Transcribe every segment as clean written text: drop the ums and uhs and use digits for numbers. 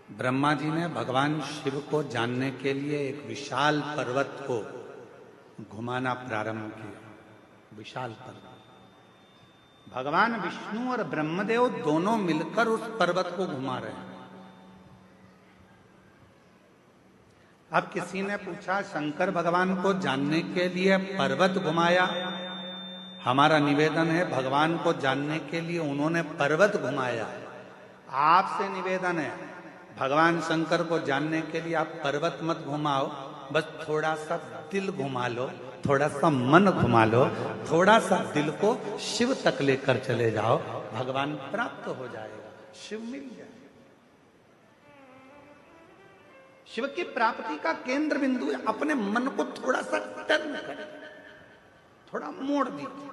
ब्रह्मा जी ने भगवान शिव को जानने के लिए एक विशाल पर्वत को घुमाना प्रारंभ किया। विशाल पर्वत, भगवान विष्णु और ब्रह्मदेव दोनों मिलकर उस पर्वत को घुमा रहे हैं। अब किसी ने पूछा, शंकर भगवान को जानने के लिए पर्वत घुमाया? हमारा निवेदन है, भगवान को जानने के लिए उन्होंने पर्वत घुमाया। आपसे निवेदन है, भगवान शंकर को जानने के लिए आप पर्वत मत घुमाओ, बस थोड़ा सा दिल घुमा लो, थोड़ा सा मन घुमा लो, थोड़ा सा दिल को शिव तक लेकर चले जाओ, भगवान प्राप्त हो जाएगा, शिव मिल जाएगा। शिव की प्राप्ति का केंद्र बिंदु है, अपने मन को थोड़ा सा टर्न करें, थोड़ा मोड़ दीजिए।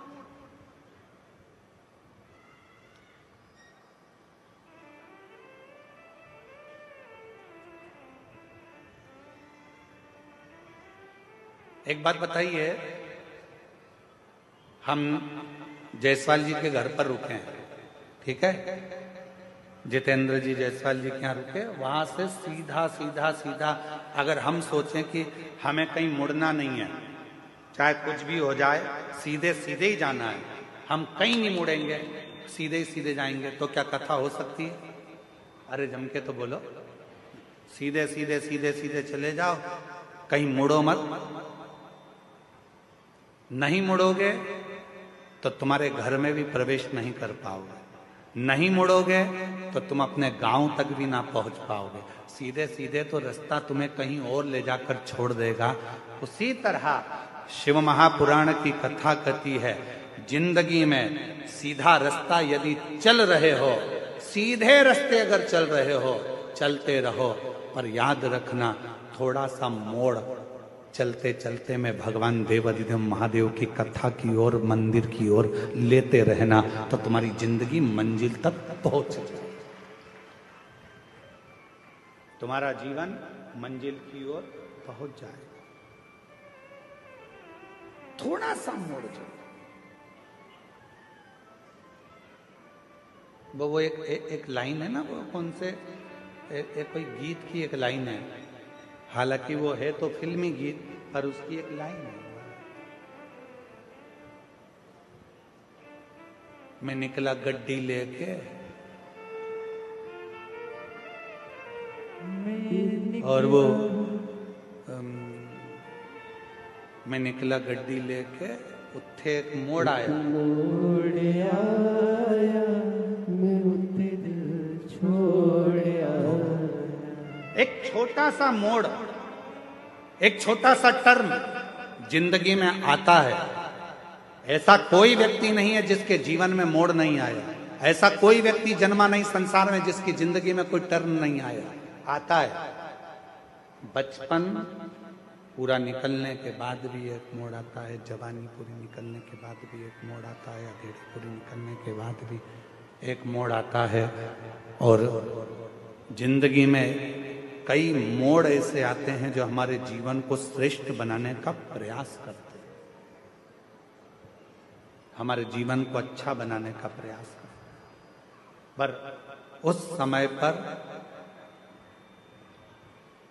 एक बात बताइए, हम जायसवाल जी के घर पर रुके हैं, ठीक है? जितेंद्र जी जायसवाल जी के यहाँ रुके, वहां से सीधा सीधा सीधा अगर हम सोचें कि हमें कहीं मुड़ना नहीं है, चाहे कुछ भी हो जाए, सीधे सीधे ही जाना है, हम कहीं नहीं मुड़ेंगे, सीधे ही सीधे जाएंगे, तो क्या कथा हो सकती है? अरे जम के तो बोलो, सीधे सीधे सीधे सीधे चले जाओ, कहीं मुड़ो मत। नहीं मुड़ोगे तो तुम्हारे घर में भी प्रवेश नहीं कर पाओगे, नहीं मुड़ोगे तो तुम अपने गांव तक भी ना पहुंच पाओगे। सीधे सीधे तो रास्ता तुम्हें कहीं और ले जाकर छोड़ देगा। उसी तरह शिव महापुराण की कथा कहती है, जिंदगी में सीधा रास्ता यदि चल रहे हो, सीधे रास्ते अगर चल रहे हो, चलते रहो, पर याद रखना थोड़ा सा मोड़ चलते चलते में भगवान देवाधिदेव महादेव की कथा की ओर, मंदिर की ओर लेते रहना, तो तुम्हारी जिंदगी मंजिल तक पहुंच जाए, तुम्हारा जीवन मंजिल की ओर पहुंच जाएगा। थोड़ा सा मोड़ जाओ। वो एक लाइन है ना, वो कौन से एक कोई गीत की एक लाइन है, हालांकि वो है तो फिल्मी गीत, पर उसकी एक लाइन है, मैं निकला गड्डी लेके और वो मैं निकला गड्डी लेके, उत्थे एक मोड़ आया, एक छोटा सा मोड़, एक छोटा सा टर्न जिंदगी में आता है। ऐसा कोई व्यक्ति नहीं है जिसके जीवन में मोड़ नहीं आया, ऐसा कोई व्यक्ति जन्मा नहीं संसार में जिसकी जिंदगी में कोई टर्न नहीं आया। आता है, बचपन पूरा निकलने के बाद भी एक मोड़ आता है, जवानी पूरी निकलने के बाद भी एक मोड़ आता है, अधेड़ी पूरी निकलने के बाद भी एक मोड़ आता है, और जिंदगी में कई मोड़ ऐसे आते हैं जो हमारे जीवन को श्रेष्ठ बनाने का प्रयास करते हैं, हमारे जीवन को अच्छा बनाने का प्रयास करते हैं। पर उस समय पर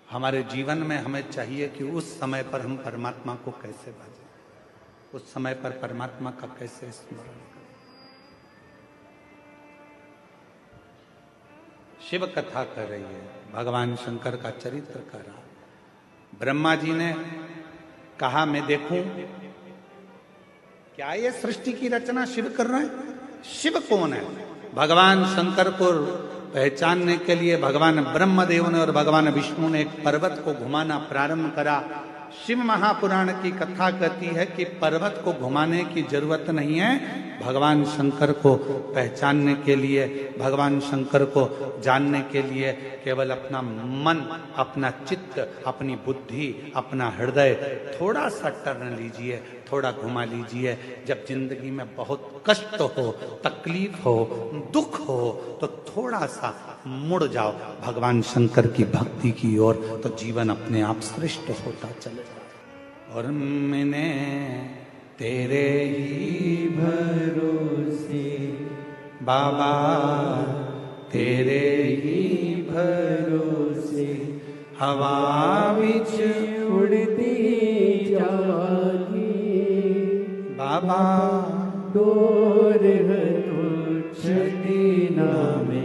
हमारे जीवन में हमें चाहिए कि उस समय पर हम परमात्मा को कैसे भजें, उस समय पर परमात्मा का कैसे स्मरण करें। शिव कथा कर रही है, भगवान शंकर का चरित्र कर रहा। ब्रह्मा जी ने कहा, मैं देखूं क्या ये सृष्टि की रचना शिव कर रहे हैं? शिव कौन है? भगवान शंकर को पहचानने के लिए भगवान ब्रह्मदेव ने और भगवान विष्णु ने एक पर्वत को घुमाना प्रारंभ करा। शिव महापुराण की कथा कहती है कि पर्वत को घुमाने की जरूरत नहीं है, भगवान शंकर को पहचानने के लिए, भगवान शंकर को जानने के लिए केवल अपना मन, अपना चित्त, अपनी बुद्धि, अपना हृदय थोड़ा सा टर्न लीजिए, थोड़ा घुमा लीजिए। जब जिंदगी में बहुत कष्ट हो, तकलीफ हो, दुख हो, तो थोड़ा सा मुड़ जाओ भगवान शंकर की भक्ति की ओर, तो जीवन अपने आप श्रेष्ठ होता चले जाए। और मैंने तेरे ही भरोसे बाबा, तेरे ही भरोसे हवा विच उड़ती जागी बाबा डोर छठी नामे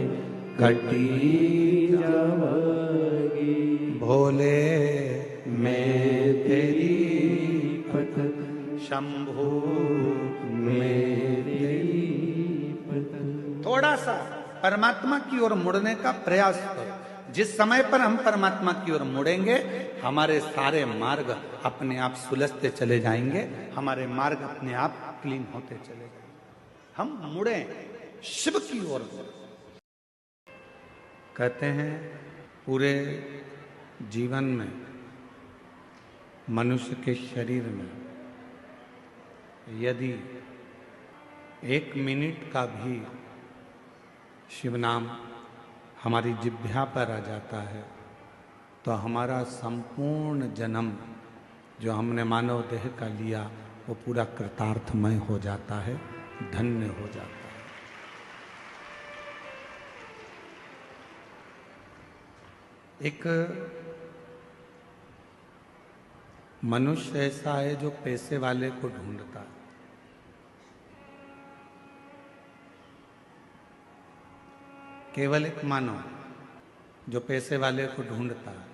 घटी जावागी भोले मैं तेरी पत शंभु मेरी पत। थोड़ा सा परमात्मा की ओर मुड़ने का प्रयास करो। जिस समय पर हम परमात्मा की ओर मुड़ेंगे हमारे सारे मार्ग अपने आप सुलझते चले जाएंगे, हमारे मार्ग अपने आप क्लीन होते चले जाएंगे। हम मुड़े शिव की ओर। कहते हैं पूरे जीवन में मनुष्य के शरीर में यदि 1 मिनट का भी शिव नाम हमारी जिह्वा पर आ जाता है तो हमारा संपूर्ण जन्म जो हमने मानव देह का लिया वो पूरा कृतार्थमय हो जाता है, धन्य हो जाता है। एक मनुष्य ऐसा है जो पैसे वाले को ढूंढता है। केवल एक मानव जो पैसे वाले को ढूंढता है,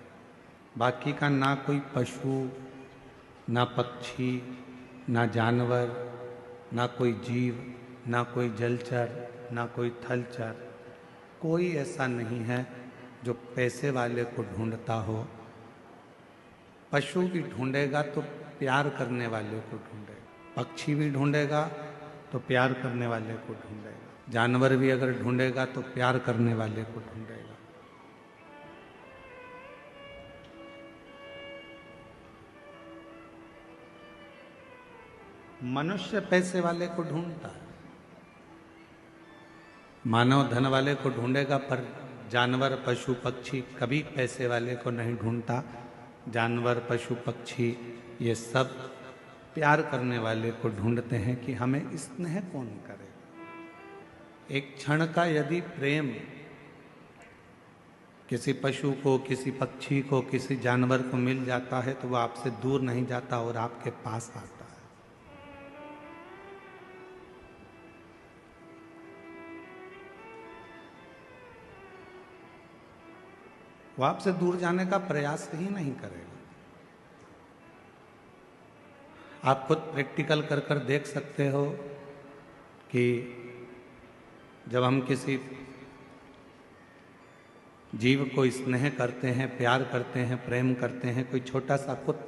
बाकी का ना कोई पशु, ना पक्षी, ना जानवर, ना कोई जीव, ना कोई जलचर, ना कोई थलचर, कोई ऐसा नहीं है जो पैसे वाले को ढूंढता हो। पशु भी ढूंढेगा तो प्यार करने वाले को ढूंढेगा, पक्षी भी ढूंढेगा तो प्यार करने वाले को ढूंढेगा, जानवर भी अगर ढूंढेगा तो प्यार करने वाले को ढूंढेगा। मनुष्य पैसे वाले को ढूंढता है, मानव धन वाले को ढूंढेगा, पर जानवर पशु पक्षी कभी पैसे वाले को नहीं ढूंढता। जानवर पशु पक्षी ये सब प्यार करने वाले को ढूंढते हैं कि हमें स्नेह कौन करे। एक क्षण का यदि प्रेम किसी पशु को, किसी पक्षी को, किसी जानवर को मिल जाता है तो वह आपसे दूर नहीं जाता और आपके पास आता है। वो आपसे दूर जाने का प्रयास ही नहीं करेगा। आप खुद प्रैक्टिकल कर कर देख सकते हो कि जब हम किसी जीव को स्नेह करते हैं, प्यार करते हैं, प्रेम करते हैं, कोई छोटा सा कुत्ता